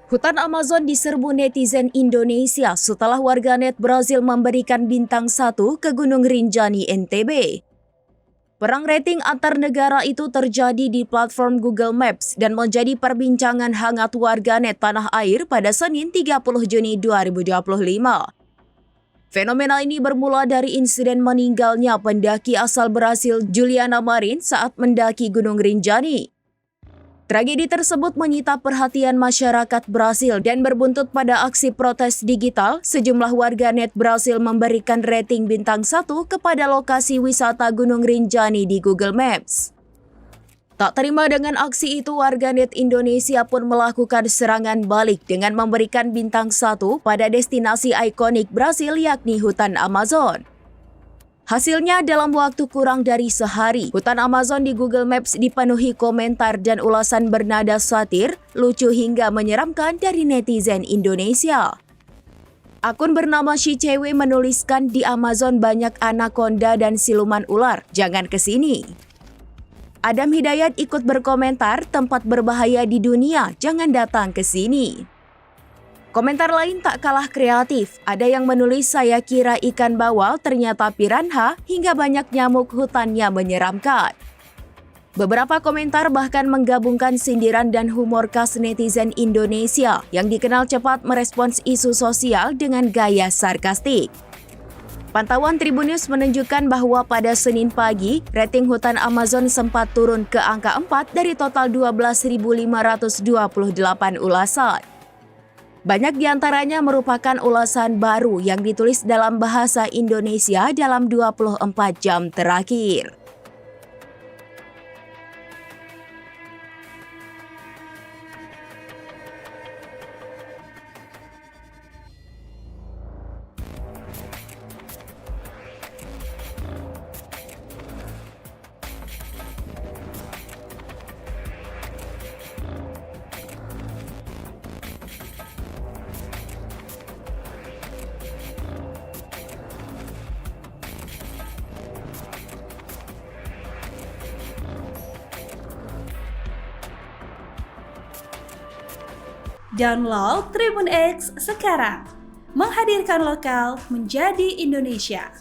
Hutan Amazon diserbu netizen Indonesia setelah warganet Brasil memberikan bintang 1 ke Gunung Rinjani, NTB. Perang rating antar negara itu terjadi di platform Google Maps dan menjadi perbincangan hangat warganet tanah air pada Senin 30 Juni 2025. Fenomena ini bermula dari insiden meninggalnya pendaki asal Brasil Juliana Marin saat mendaki Gunung Rinjani. Tragedi tersebut menyita perhatian masyarakat Brasil dan berbuntut pada aksi protes digital. Sejumlah warganet Brasil memberikan rating bintang 1 kepada lokasi wisata Gunung Rinjani di Google Maps. Tak terima dengan aksi itu, warganet Indonesia pun melakukan serangan balik dengan memberikan bintang 1 pada destinasi ikonik Brasil yakni hutan Amazon. Hasilnya, dalam waktu kurang dari sehari, hutan Amazon di Google Maps dipenuhi komentar dan ulasan bernada satir, lucu hingga menyeramkan dari netizen Indonesia. Akun bernama Shicewe menuliskan, di Amazon banyak anaconda dan siluman ular, jangan kesini. Adam Hidayat ikut berkomentar, tempat berbahaya di dunia, jangan datang ke sini. Komentar lain tak kalah kreatif, ada yang menulis saya kira ikan bawal ternyata piranha hingga banyak nyamuk hutannya menyeramkan. Beberapa komentar bahkan menggabungkan sindiran dan humor khas netizen Indonesia yang dikenal cepat merespons isu sosial dengan gaya sarkastik. Pantauan Tribunnews menunjukkan bahwa pada Senin pagi, rating hutan Amazon sempat turun ke angka 4 dari total 12.528 ulasan. Banyak diantaranya merupakan ulasan baru yang ditulis dalam bahasa Indonesia dalam 24 jam terakhir. Download Tribun X sekarang, menghadirkan lokal menjadi Indonesia.